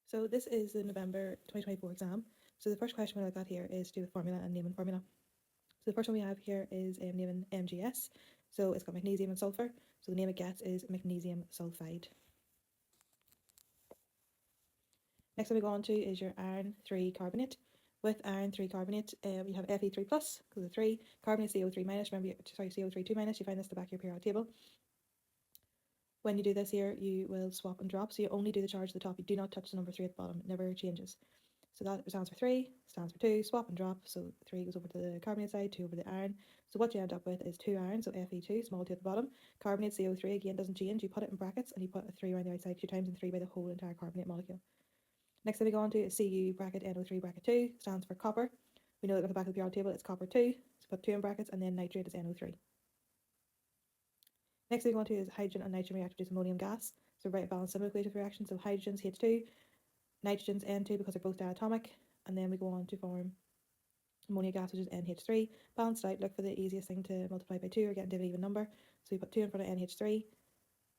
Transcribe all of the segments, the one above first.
So this is the November 2024 exam. So the first question I got here is to do with formula and naming formula. So the first one we have here is naming MgS. So it's got magnesium and sulfur. So the name it gets is magnesium sulfide. Next one we go on to is your iron 3 carbonate. With iron 3 carbonate, you have Fe3 plus because of 3, carbonate CO3 minus. Remember, CO3 2 minus. You find this at the back of your periodic table. When you do this here, you will swap and drop. So you only do the charge at the top. You do not touch the number 3 at the bottom. It never changes. So that stands for 3, stands for 2, swap and drop. So 3 goes over to the carbonate side, 2 over the iron. So what you end up with is 2 iron, so Fe2, small 2 at the bottom. Carbonate CO3 again doesn't change. You put it in brackets and you put a 3 around the outside 2 times and 3 by the whole entire carbonate molecule. Next thing we go on to is Cu bracket NO3 bracket 2, stands for copper. We know that at the back of the periodic table it's copper 2, so put 2 in brackets, and then nitrate is NO3. Next thing we go on to is hydrogen and nitrogen react to produce ammonium gas. So write a balanced symbol equation for reaction. So hydrogen's H2, nitrogen's N2 because they're both diatomic, and then we go on to form ammonia gas, which is NH3. Balanced out, look for the easiest thing to multiply by 2 or get into an even number. So you put 2 in front of NH3,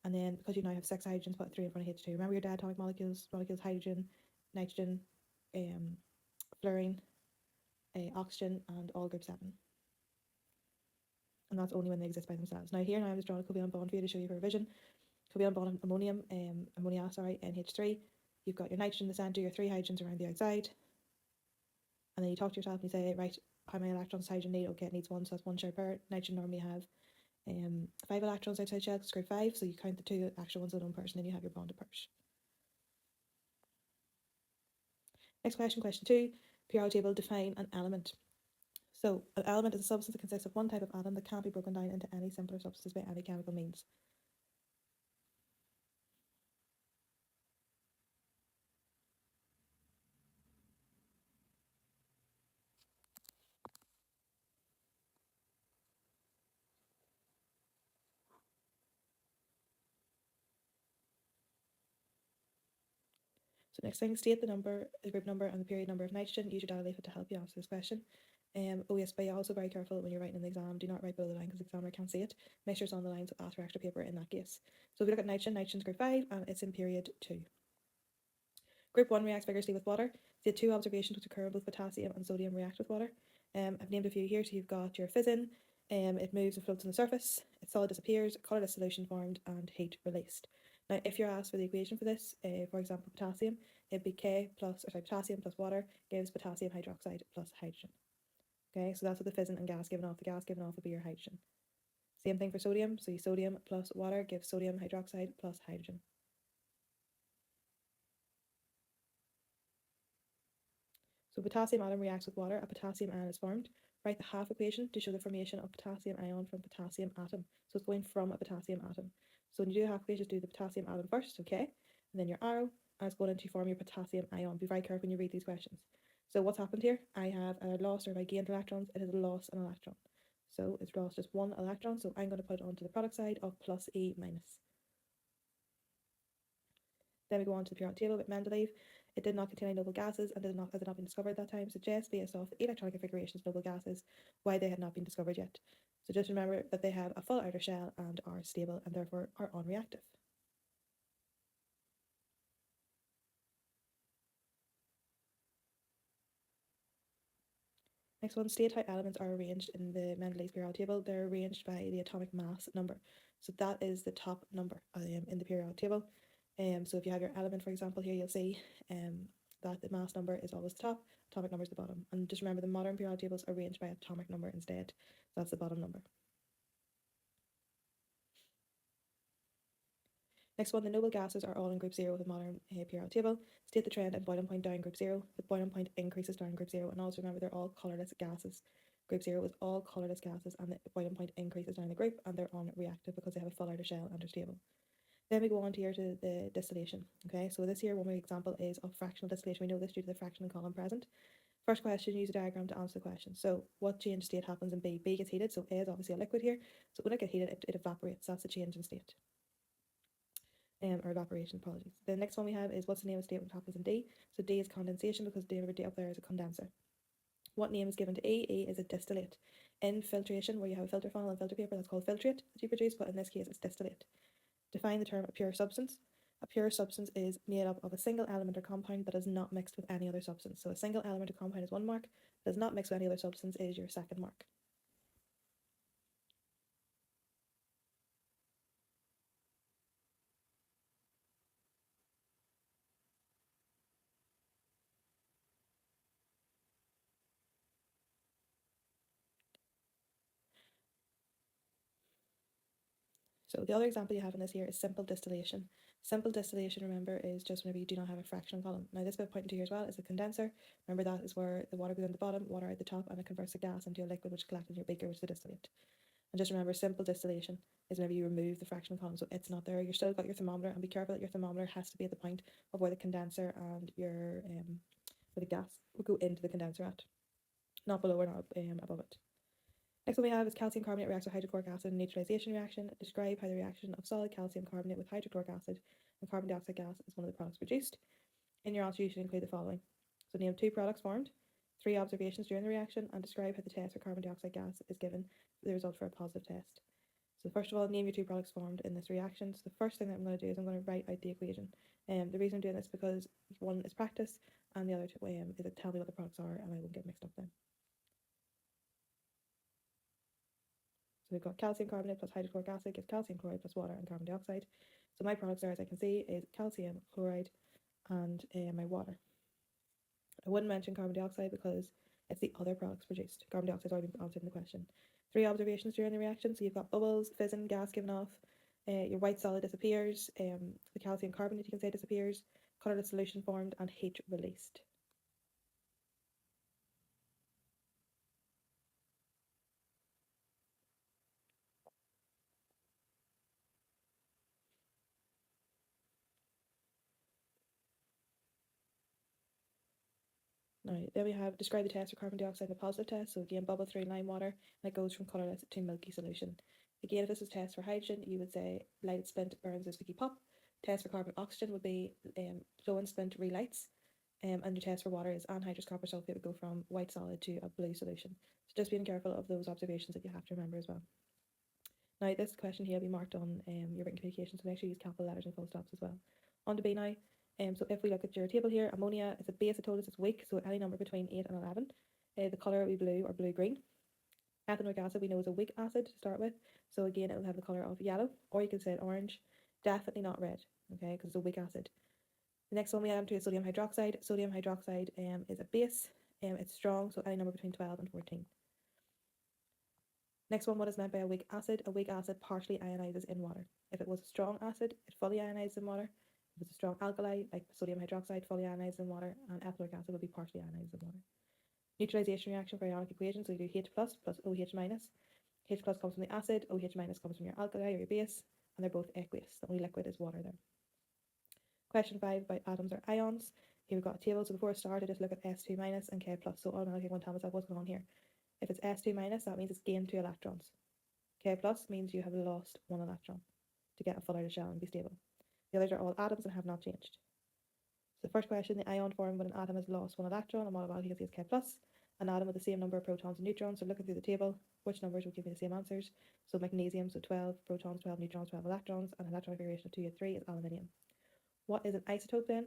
and then because you now have 6 hydrogens, put 3 in front of H2. Remember your diatomic molecules, hydrogen, nitrogen, fluorine, oxygen, and all group 7. And that's only when they exist by themselves. Now here, I'm just drawing a covalent bond for you to show you for revision. Covalent bond of ammonium, NH3. You've got your nitrogen in the centre, your 3 hydrogens around the outside. And then you talk to yourself and you say, right, how many electrons does hydrogen need? Okay, it needs 1, so that's 1 shared pair. Nitrogen normally have 5 electrons outside shell, it's group 5, so you count the 2 actual ones of the lone person, and you have your bonded pairs. Next question, question 2. Periodic table, define an element. So an element is a substance that consists of one type of atom that can't be broken down into any simpler substances by any chemical means. So next thing, state the number, the group number, and the period number of nitrogen. Use your dialyph to help you answer this question. Oh yes, but you're also very careful when you're writing in the exam. Do not write below the line because the examiner can't see it. Make sure it's on the line, so ask for extra paper in that case. So if we look at nitrogen, nitrogen's group 5, and it's in period 2. Group 1 reacts vigorously with water. The 2 observations which occur, both potassium and sodium react with water. I've named a few here. So you've got your fission, it moves and floats on the surface, its solid disappears, colourless solution formed, and heat released. Now, if you're asked for the equation for this, for example, potassium, it'd be potassium plus water gives potassium hydroxide plus hydrogen. Okay, so that's what the fission and gas given off. The gas given off would be your hydrogen. Same thing for sodium. So sodium plus water gives sodium hydroxide plus hydrogen. So potassium atom reacts with water, a potassium ion is formed. Write the half equation to show the formation of potassium ion from potassium atom. So it's going from a potassium atom. So when you do the half equation, just do the potassium atom first, okay? And then your arrow, and it's going to form your potassium ion. Be very careful when you read these questions. So what's happened here? I have lost, or if I gained electrons, it has lost an electron. So it's lost just 1 electron, so I'm going to put it onto the product side of plus E minus. Then we go on to the periodic table with Mendeleev. It did not contain any noble gases and had not been discovered at that time, suggests based off the electronic configurations of noble gases why they had not been discovered yet. So just remember that they have a full outer shell and are stable and therefore are unreactive. Next one, state how elements are arranged in the Mendeleev periodic table. They're arranged by the atomic mass number. So that is the top number in the periodic table. So if you have your element, for example, here you'll see that the mass number is always the top, atomic number is the bottom. And just remember the modern periodic tables are arranged by atomic number instead. So that's the bottom number. Next one, the noble gases are all in group 0 with a modern periodic table. State the trend and boiling point down group 0. The boiling point increases down group 0. And also remember they're all colourless gases. Group 0 is all colourless gases and the boiling point increases down the group and they're unreactive because they have a full outer shell and are stable. Then we go on to here to the distillation. Okay, so this here one example is of fractional distillation. We know this due to the fractional column present. First question, use a diagram to answer the question. So what change state happens in B? B gets heated, so A is obviously a liquid here. So when it gets heated, it evaporates. That's the change in state. Or evaporation, apologies. The next one we have is what's the name of the state when it happens in D? So D is condensation because the D up there is a condenser. What name is given to E? E is a distillate. In filtration, where you have a filter funnel and filter paper, that's called filtrate that you produce, but in this case it's distillate. Define the term a pure substance. A pure substance is made up of a single element or compound that is not mixed with any other substance. So a single element or compound is one mark, does not mix with any other substance is your second mark. So the other example you have in this here is simple distillation. Simple distillation, remember, is just whenever you do not have a fractional column. Now this bit I'm pointing to here as well is a condenser. Remember that is where the water goes in the bottom, water at the top, and it converts the gas into a liquid which collects in your beaker, which is the distillate. And just remember, simple distillation is whenever you remove the fractional column, so it's not there. You're still got your thermometer, and be careful that your thermometer has to be at the point of where the condenser and your where the gas will go into the condenser at, not below or not above it. Next one we have is calcium carbonate reacts with hydrochloric acid neutralization reaction. Describe how the reaction of solid calcium carbonate with hydrochloric acid and carbon dioxide gas is one of the products produced. In your answer, you should include the following. So name 2 products formed, 3 observations during the reaction, and describe how the test for carbon dioxide gas is given the result for a positive test. So first of all, name your 2 products formed in this reaction. So the first thing that I'm going to do is I'm going to write out the equation. The reason I'm doing this is because one is practice and the other is to tell me what the products are and I won't get mixed up then. So we've got calcium carbonate plus hydrochloric acid gives calcium chloride plus water and carbon dioxide. So my products are, as I can see, is calcium chloride and my water. I wouldn't mention carbon dioxide because it's the other products produced. Carbon dioxide has already been answered in the question. 3 observations during the reaction. So you've got bubbles, fizzing, gas given off. Your white solid disappears. The calcium carbonate, you can say, disappears. Colourless solution formed and heat released. Now, then we have describe the test for carbon dioxide in the positive test. So again, bubble through lime water, and it goes from colourless to milky solution. Again, if this was test for hydrogen, you would say lighted splint burns as sticky pop. Test for carbon oxygen would be flow and splint relights. And your test for water is anhydrous copper sulfate would go from white solid to a blue solution. So just being careful of those observations that you have to remember as well. Now, this question here will be marked on your written communication, so make sure you use capital letters and full stops as well. On to B now. So if we look at your table here, ammonia is a base. It told us it's weak, so any number between 8 and 11. The colour will be blue or blue-green. Ethanoic acid we know is a weak acid to start with, so again it will have the colour of yellow, or you can say orange. Definitely not red, okay, because it's a weak acid. The next one we add to is sodium hydroxide. Sodium hydroxide is a base. It's strong, so any number between 12 and 14. Next one, what is meant by a weak acid? A weak acid partially ionizes in water. If it was a strong acid, it fully ionizes in water. If it's a strong alkali, like sodium hydroxide, fully ionizes in water, and ethanoic acid will be partially ionized in water. Neutralization reaction for ionic equation, so you do H plus OH minus. H plus comes from the acid, OH minus comes from your alkali or your base, and they're both aqueous. The only liquid is water there. Question 5 about atoms or ions. Here we've got a table, so before I start, I just look at S2 minus and K plus, so automatically I'm going to tell myself what's going on here. If it's S2 minus, that means it's gained 2 electrons. K plus means you have lost 1 electron to get a full outer shell and be stable. The others are all atoms and have not changed. So the first question, the ion formed when an atom has lost 1 electron, and what about here is K plus. An atom with the same number of protons and neutrons, so looking through the table, which numbers will give me the same answers? So magnesium, so 12 protons, 12 neutrons, 12 electrons, and an electron configuration of 2 and 3 is aluminium. What is an isotope then?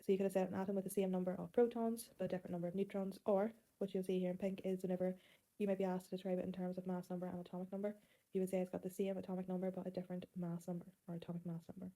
So you could have said an atom with the same number of protons but a different number of neutrons, or what you'll see here in pink is whenever you might be asked to describe it in terms of mass number and atomic number, you would say it's got the same atomic number but a different mass number or atomic mass number.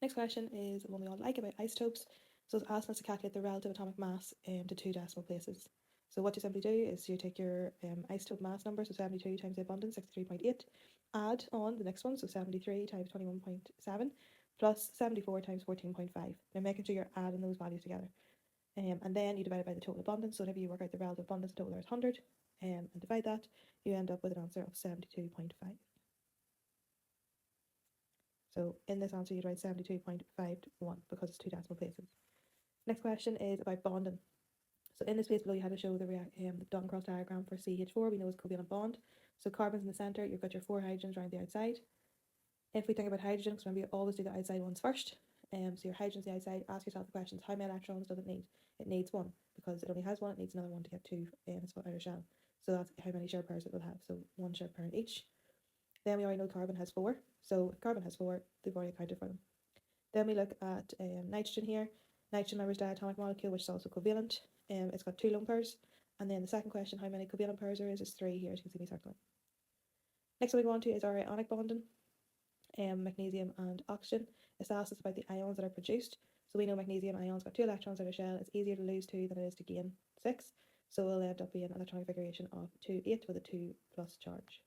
Next question is one we all like about isotopes. So it's asking us to calculate the relative atomic mass to 2 decimal places. So what you simply do is you take your isotope mass number, so 72 times the abundance, 63.8, add on the next one, so 73 times 21.7, plus 74 times 14.5. Now making sure you're adding those values together. And then you divide it by the total abundance, so whenever you work out the relative abundance, the total there is 100, and divide that, you end up with an answer of 72.5. So in this answer, you'd write 72.51 because it's 2 decimal places. Next question is about bonding. So in the space below, you had to show the dot and cross diagram for CH4. We know it's covalent bond. So carbon's in the centre, you've got your 4 hydrogens around the outside. If we think about hydrogen, because remember you always do the outside ones first. So your hydrogen's the outside, ask yourself the questions, how many electrons does it need? It needs 1, because it only has 1, it needs another 1 to get 2 in its outer shell. So that's how many shared pairs it will have, so 1 shared pair in each. Then we already know carbon has 4, so if carbon has 4, they've already accounted for them. Then we look at nitrogen here. Nitrogen remembers diatomic molecule, which is also covalent. It's got 2 lone pairs. And then the second question, how many covalent pairs there is 3 here, as you can see me circling. Next one we go on to is our ionic bonding. Magnesium and oxygen. It's asked us about the ions that are produced. So we know magnesium ions got 2 electrons in their shell. It's easier to lose 2 than it is to gain 6. So it'll end up being an electron configuration of 2, 8 with a 2 plus charge.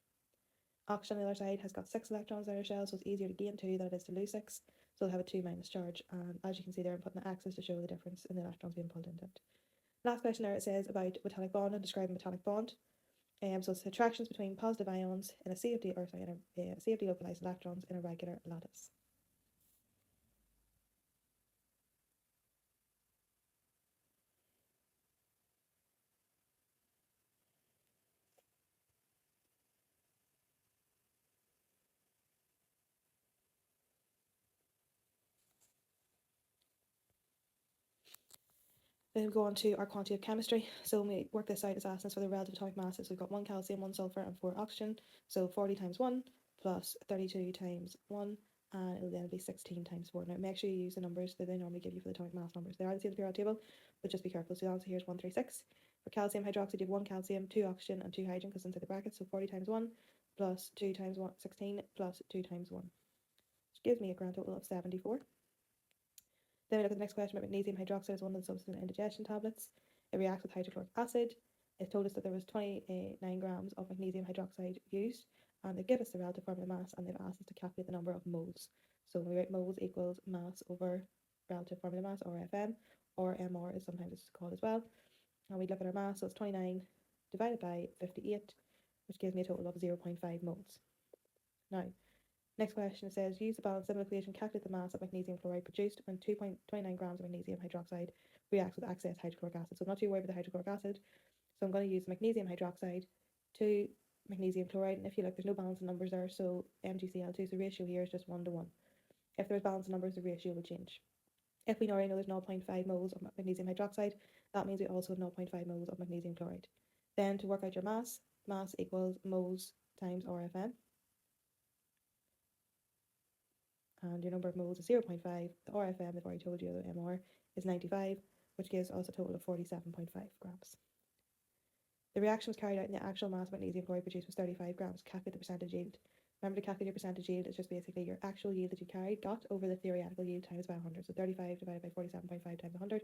Oxygen on the other side has got 6 electrons in their shell, so it's easier to gain 2 than it is to lose 6. So it'll have a 2 minus charge. And as you can see there, I'm putting the axis to show the difference in the electrons being pulled into it. Last question there, it says about metallic bond and describing metallic bond. So it's attractions between positive ions in a sea of delocalized electrons in a regular lattice. Then we go on to our quantity of chemistry. So when we work this out, it's asking us for the relative atomic masses. We've got 1 calcium, 1 sulfur, and 4 oxygen. So 40 times 1 plus 32 times 1, and it'll then be 16 times 4. Now make sure you use the numbers that they normally give you for the atomic mass numbers. They are the same as the periodic table, but just be careful. So the answer here is 136. For calcium hydroxide, you have 1 calcium, 2 oxygen, and 2 hydrogen because inside the brackets. So 40 times 1 plus 2 times 1, 16 plus 2 times 1, which gives me a grand total of 74. Then we look at the next question about magnesium hydroxide as one of the substances in indigestion tablets. It reacts with hydrochloric acid. It told us that there was 29 grams of magnesium hydroxide used, and they give us the relative formula mass, and they've asked us to calculate the number of moles. So when we write moles equals mass over relative formula mass, or FM, or MR is sometimes it's called as well. And we look at our mass, so it's 29 divided by 58, which gives me a total of 0.5 moles. Now, next question says, use the balanced symbol equation, calculate the mass of magnesium chloride produced when 2.29 grams of magnesium hydroxide reacts with excess hydrochloric acid. So I'm not too worried about the hydrochloric acid. So I'm going to use magnesium hydroxide to magnesium chloride. And if you look, there's no balance in numbers there. So MgCl2, so the ratio here is just 1 to 1. If there's balance in numbers, the ratio will change. If we already know there's 0.5 moles of magnesium hydroxide, that means we also have 0.5 moles of magnesium chloride. Then to work out your mass equals moles times RFM. And your number of moles is 0.5. The RFM, I've already told you, the MR is 95, which gives us a total of 47.5 grams. The reaction was carried out and the actual mass of magnesium chloride produced was 35 grams. Calculate the percentage yield. Remember, to calculate your percentage yield is just basically your actual yield that you got over the theoretical yield times by 100. So 35 divided by 47.5 times 100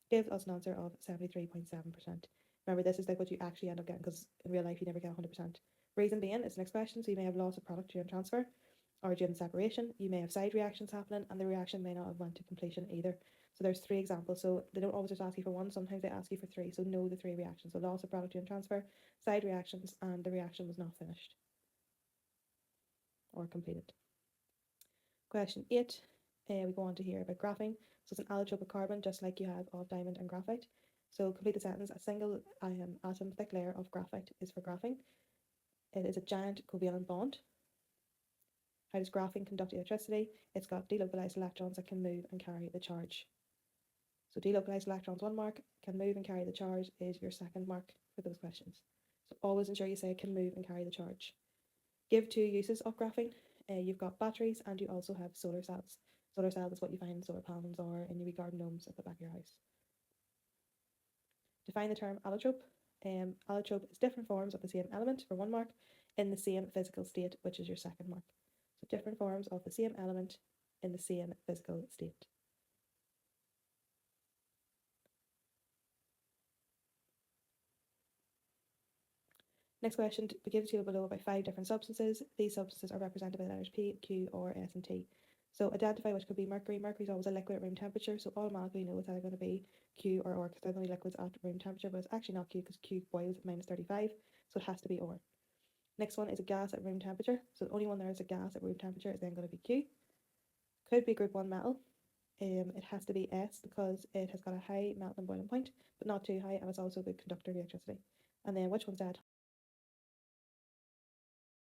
gives us an answer of 73.7%. Remember, this is like what you actually end up getting, because in real life you never get 100%. Reason being, it's the next question, so you may have loss of product during transfer, or during separation. You may have side reactions happening, and the reaction may not have went to completion either. So there's 3 examples. So they don't always just ask you for 1, sometimes they ask you for 3. So know the 3 reactions. So loss of product during transfer, side reactions, and the reaction was not finished or completed. Question 8, we go on to hear about graphene. So it's an allotrope of carbon, just like you have of diamond and graphite. So complete the sentence. A single atom thick layer of graphite is for graphene. It is a giant covalent bond. How does graphene conduct electricity? It's got delocalized electrons that can move and carry the charge. So delocalized electrons, 1 mark, can move and carry the charge is your second mark for those questions. So always ensure you say can move and carry the charge. Give 2 uses of graphene. You've got batteries and you also have solar cells. Solar cells is what you find in solar panels or in your garden gnomes at the back of your house. Define the term allotrope. Allotrope is different forms of the same element for 1 mark in the same physical state, which is your second mark. So different forms of the same element in the same physical state. Next question, give a table below about 5 different substances. These substances are represented by the letters P, Q, R, S, and T. So identify which could be mercury. Mercury is always a liquid at room temperature, so automatically you know it's either going to be Q or R, because they're the only liquids at room temperature, but it's actually not Q because Q boils at -35, so it has to be R. Next one is a gas at room temperature, so the only one there is a gas at room temperature is then going to be Q. Could be group 1 metal. It has to be S because it has got a high melt and boiling point, but not too high, and it's also a good conductor of electricity. And then which one's dead?